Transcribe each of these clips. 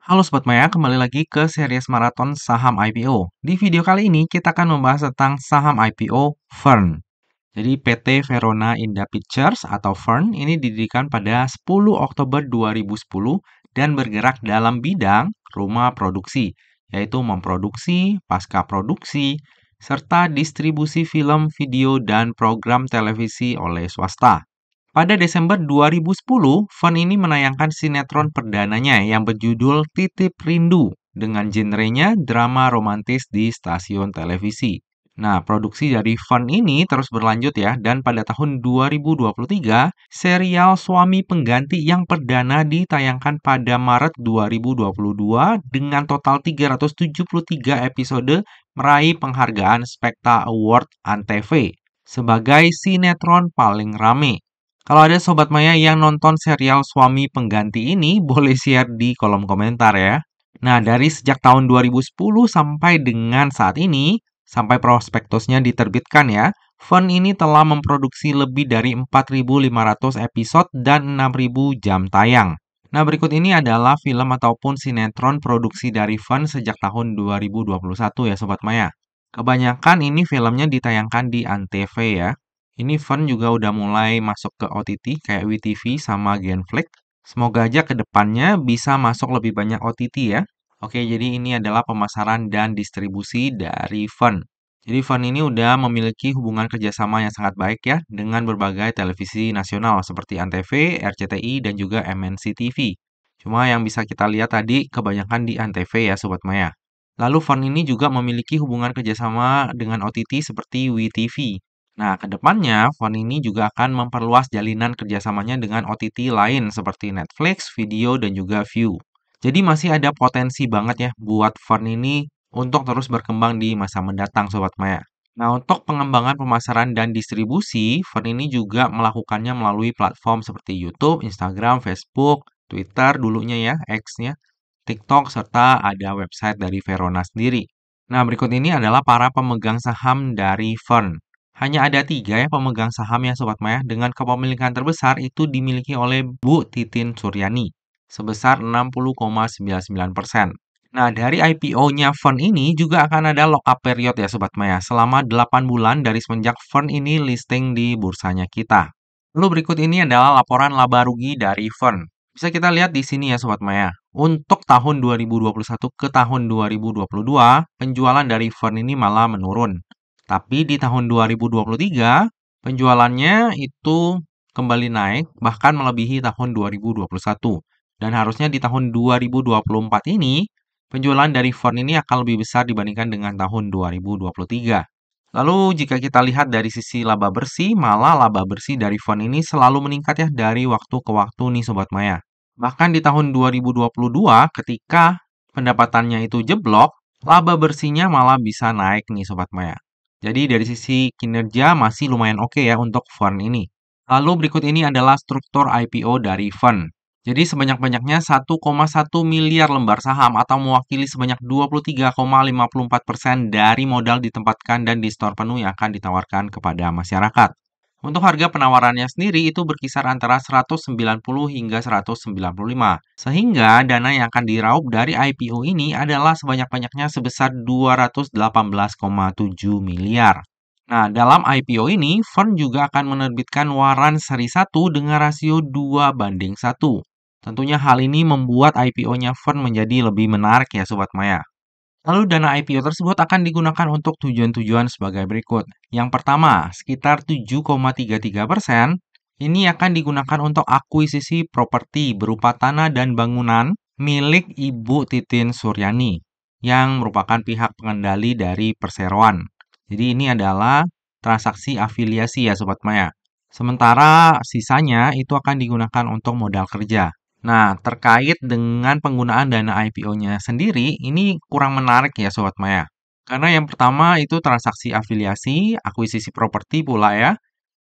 Halo Sobat Maya, kembali lagi ke series maraton saham IPO. Di video kali ini kita akan membahas tentang saham IPO Fern. Jadi PT Verona Indah Pictures atau Fern ini didirikan pada 10 Oktober 2010 dan bergerak dalam bidang rumah produksi, yaitu memproduksi, pasca produksi, serta distribusi film, video, dan program televisi oleh swasta. Pada Desember 2010, Fun ini menayangkan sinetron perdananya yang berjudul Titip Rindu dengan genrenya drama romantis di stasiun televisi. Nah, produksi dari Fun ini terus berlanjut ya, dan pada tahun 2023, serial Suami Pengganti yang perdana ditayangkan pada Maret 2022 dengan total 373 episode meraih penghargaan Spekta Award Antv sebagai sinetron paling rame. Kalau ada Sobat Maya yang nonton serial Suami Pengganti ini, boleh share di kolom komentar ya. Nah, dari sejak tahun 2010 sampai dengan saat ini, sampai prospektusnya diterbitkan ya, Fun ini telah memproduksi lebih dari 4.500 episode dan 6.000 jam tayang. Nah, berikut ini adalah film ataupun sinetron produksi dari Fun sejak tahun 2021 ya Sobat Maya. Kebanyakan ini filmnya ditayangkan di Antv ya. Ini Fun juga udah mulai masuk ke OTT kayak WeTV sama Genflix. Semoga aja ke depannya bisa masuk lebih banyak OTT ya. Oke, jadi ini adalah pemasaran dan distribusi dari Fun. Jadi Fun ini udah memiliki hubungan kerjasama yang sangat baik ya dengan berbagai televisi nasional seperti Antv, RCTI, dan juga MNC TV. Cuma yang bisa kita lihat tadi kebanyakan di Antv ya Sobat Maya. Lalu Fun ini juga memiliki hubungan kerjasama dengan OTT seperti WeTV. Nah, kedepannya Fun ini juga akan memperluas jalinan kerjasamanya dengan OTT lain seperti Netflix, Video, dan juga View. Jadi masih ada potensi banget ya buat Fun ini untuk terus berkembang di masa mendatang Sobat Maya. Nah, untuk pengembangan pemasaran dan distribusi, Fun ini juga melakukannya melalui platform seperti YouTube, Instagram, Facebook, Twitter dulunya ya, X-nya, TikTok, serta ada website dari Verona sendiri. Nah, berikut ini adalah para pemegang saham dari Fun. Hanya ada 3 ya pemegang saham ya Sobat Maya, dengan kepemilikan terbesar itu dimiliki oleh Bu Titin Suryani sebesar 60,99%. Nah, dari IPO-nya Fund ini juga akan ada lock-up period ya Sobat Maya, selama 8 bulan dari semenjak Fund ini listing di bursanya kita. Lalu berikut ini adalah laporan laba rugi dari Fund. Bisa kita lihat di sini ya Sobat Maya. Untuk tahun 2021 ke tahun 2022, penjualan dari Fund ini malah menurun. Tapi di tahun 2023, penjualannya itu kembali naik, bahkan melebihi tahun 2021. Dan harusnya di tahun 2024 ini, penjualan dari Fund ini akan lebih besar dibandingkan dengan tahun 2023. Lalu jika kita lihat dari sisi laba bersih, malah laba bersih dari Fund ini selalu meningkat ya dari waktu ke waktu nih Sobat Maya. Bahkan di tahun 2022 ketika pendapatannya itu jeblok, laba bersihnya malah bisa naik nih Sobat Maya. Jadi dari sisi kinerja masih lumayan oke ya untuk Fund ini. Lalu berikut ini adalah struktur IPO dari Fund. Jadi sebanyak-banyaknya 1,1 miliar lembar saham atau mewakili sebanyak 23,54% dari modal ditempatkan dan di store penuh yang akan ditawarkan kepada masyarakat. Untuk harga penawarannya sendiri itu berkisar antara 190 hingga 195. Sehingga dana yang akan diraup dari IPO ini adalah sebanyak-banyaknya sebesar 218,7 miliar. Nah, dalam IPO ini, Fund juga akan menerbitkan waran seri 1 dengan rasio 2:1. Tentunya hal ini membuat IPO-nya Fund menjadi lebih menarik ya Sobat Maya. Lalu dana IPO tersebut akan digunakan untuk tujuan-tujuan sebagai berikut. Yang pertama, sekitar 7,33% ini akan digunakan untuk akuisisi properti berupa tanah dan bangunan milik Ibu Titin Suryani yang merupakan pihak pengendali dari perseroan. Jadi ini adalah transaksi afiliasi ya Sobat Maya. Sementara sisanya itu akan digunakan untuk modal kerja. Nah, terkait dengan penggunaan dana IPO-nya sendiri, ini kurang menarik ya Sobat Maya. Karena yang pertama itu transaksi afiliasi, akuisisi properti pula ya.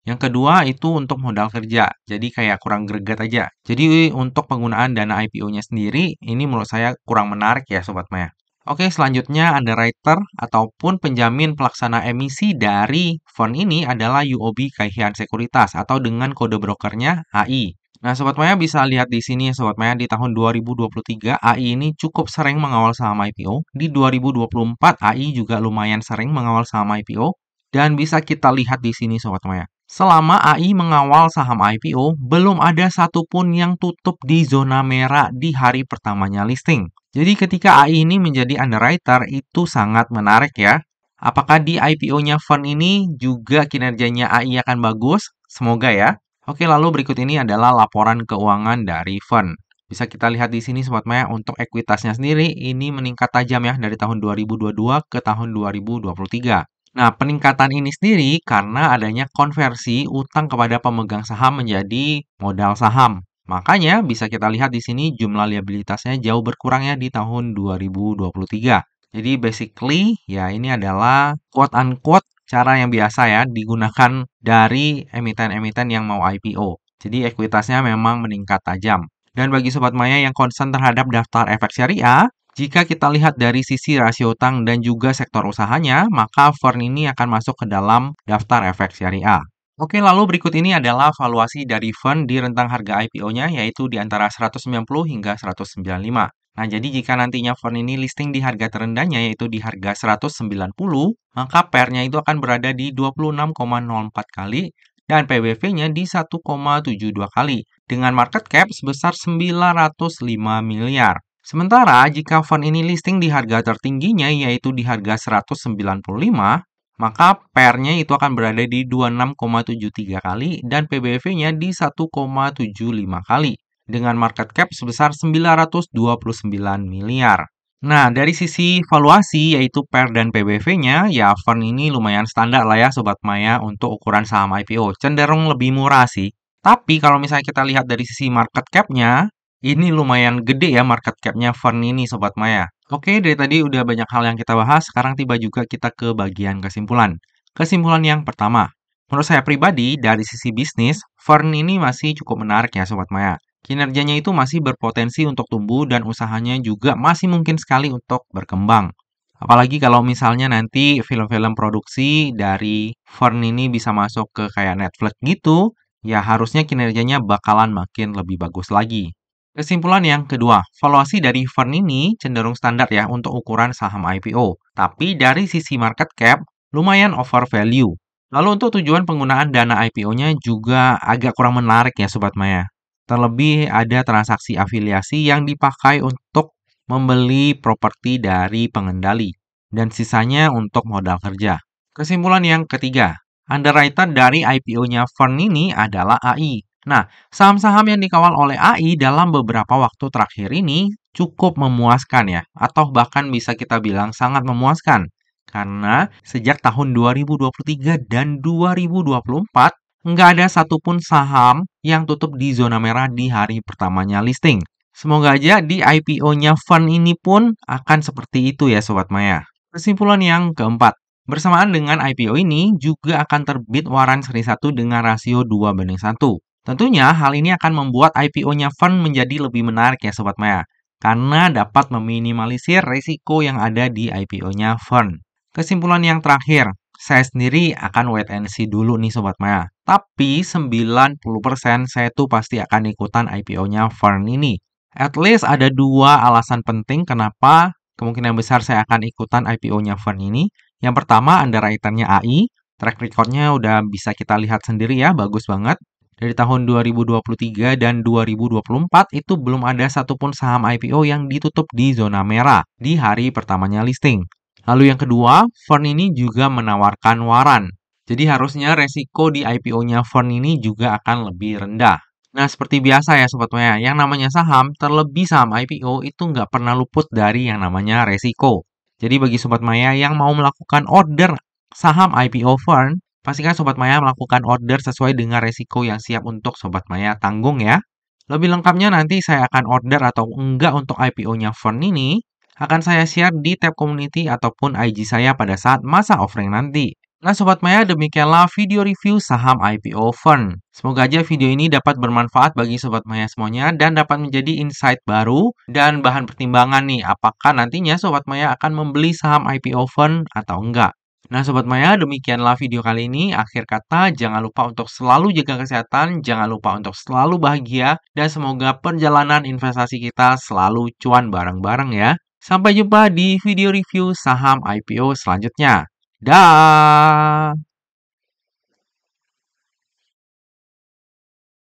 Yang kedua itu untuk modal kerja, jadi kayak kurang greget aja. Jadi untuk penggunaan dana IPO-nya sendiri, ini menurut saya kurang menarik ya Sobat Maya. Oke, selanjutnya underwriter ataupun penjamin pelaksana emisi dari fund ini adalah UOB Kaihian Sekuritas atau dengan kode brokernya HI. Nah, Sobat Maya bisa lihat di sini ya Sobat Maya, di tahun 2023 AI ini cukup sering mengawal saham IPO. Di 2024 AI juga lumayan sering mengawal saham IPO. Dan bisa kita lihat di sini Sobat Maya. Selama AI mengawal saham IPO, belum ada satupun yang tutup di zona merah di hari pertamanya listing. Jadi ketika AI ini menjadi underwriter itu sangat menarik ya. Apakah di IPO-nya fund ini juga kinerjanya AI akan bagus? Semoga ya. Oke, lalu berikut ini adalah laporan keuangan dari fund. Bisa kita lihat di sini Sobat Maya, untuk ekuitasnya sendiri ini meningkat tajam ya dari tahun 2022 ke tahun 2023. Nah, peningkatan ini sendiri karena adanya konversi utang kepada pemegang saham menjadi modal saham. Makanya bisa kita lihat di sini jumlah liabilitasnya jauh berkurang ya di tahun 2023. Jadi basically ya ini adalah quote unquote cara yang biasa ya digunakan dari emiten-emiten yang mau IPO. Jadi ekuitasnya memang meningkat tajam. Dan bagi Sobat Maya yang concern terhadap daftar efek syariah, jika kita lihat dari sisi rasio utang dan juga sektor usahanya, maka Fern ini akan masuk ke dalam daftar efek syariah. Oke, lalu berikut ini adalah valuasi dari Fern di rentang harga IPO-nya, yaitu di antara 190 hingga 195. Nah, jadi jika nantinya fund ini listing di harga terendahnya yaitu di harga 190, maka PER-nya itu akan berada di 26,04 kali dan PBV-nya di 1,72 kali dengan market cap sebesar 905 miliar. Sementara jika fund ini listing di harga tertingginya yaitu di harga 195, maka PER-nya itu akan berada di 26,73 kali dan PBV-nya di 1,75 kali dengan market cap sebesar 929 miliar. Nah, dari sisi valuasi yaitu PER dan PBV-nya, ya fund ini lumayan standar lah ya Sobat Maya untuk ukuran saham IPO. Cenderung lebih murah sih. Tapi kalau misalnya kita lihat dari sisi market cap-nya, ini lumayan gede ya market cap-nya fund ini Sobat Maya. Oke, dari tadi udah banyak hal yang kita bahas, sekarang tiba juga kita ke bagian kesimpulan. Kesimpulan yang pertama, menurut saya pribadi, dari sisi bisnis, fund ini masih cukup menarik ya Sobat Maya. Kinerjanya itu masih berpotensi untuk tumbuh dan usahanya juga masih mungkin sekali untuk berkembang. Apalagi kalau misalnya nanti film-film produksi dari Fern ini bisa masuk ke kayak Netflix gitu, ya harusnya kinerjanya bakalan makin lebih bagus lagi. Kesimpulan yang kedua, valuasi dari Fern ini cenderung standar ya untuk ukuran saham IPO. Tapi dari sisi market cap, lumayan over value. Lalu untuk tujuan penggunaan dana IPO-nya juga agak kurang menarik ya Sobat Maya. Terlebih ada transaksi afiliasi yang dipakai untuk membeli properti dari pengendali dan sisanya untuk modal kerja. Kesimpulan yang ketiga, underwriter dari IPO-nya Fern ini adalah AI. Nah, saham-saham yang dikawal oleh AI dalam beberapa waktu terakhir ini cukup memuaskan ya, atau bahkan bisa kita bilang sangat memuaskan. Karena sejak tahun 2023 dan 2024, nggak ada satupun saham yang tutup di zona merah di hari pertamanya listing. Semoga aja di IPO-nya fund ini pun akan seperti itu ya Sobat Maya. Kesimpulan yang keempat, bersamaan dengan IPO ini juga akan terbit waran seri 1 dengan rasio 2:1. Tentunya hal ini akan membuat IPO-nya fund menjadi lebih menarik ya Sobat Maya, karena dapat meminimalisir risiko yang ada di IPO-nya fund. Kesimpulan yang terakhir, saya sendiri akan wait and see dulu nih Sobat Maya. Tapi 90% saya tuh pasti akan ikutan IPO-nya Fern ini. At least ada dua alasan penting kenapa kemungkinan besar saya akan ikutan IPO-nya Fern ini. Yang pertama, underwriter-nya AI. Track record-nya udah bisa kita lihat sendiri ya, bagus banget. Dari tahun 2023 dan 2024 itu belum ada satupun saham IPO yang ditutup di zona merah di hari pertamanya listing. Lalu yang kedua, Fern ini juga menawarkan waran. Jadi harusnya resiko di IPO-nya Fern ini juga akan lebih rendah. Nah, seperti biasa ya Sobat Maya, yang namanya saham, terlebih saham IPO itu nggak pernah luput dari yang namanya resiko. Jadi bagi Sobat Maya yang mau melakukan order saham IPO Fern, pastikan Sobat Maya melakukan order sesuai dengan resiko yang siap untuk Sobat Maya tanggung ya. Lebih lengkapnya nanti saya akan order atau enggak untuk IPO-nya Fern ini akan saya share di tab community ataupun IG saya pada saat masa offering nanti. Nah Sobat Maya, demikianlah video review saham IPO Fern. Semoga aja video ini dapat bermanfaat bagi Sobat Maya semuanya dan dapat menjadi insight baru dan bahan pertimbangan nih apakah nantinya Sobat Maya akan membeli saham IPO Fern atau enggak. Nah, Sobat Maya, demikianlah video kali ini. Akhir kata, jangan lupa untuk selalu jaga kesehatan, jangan lupa untuk selalu bahagia, dan semoga perjalanan investasi kita selalu cuan bareng-bareng ya. Sampai jumpa di video review saham IPO selanjutnya. Dah.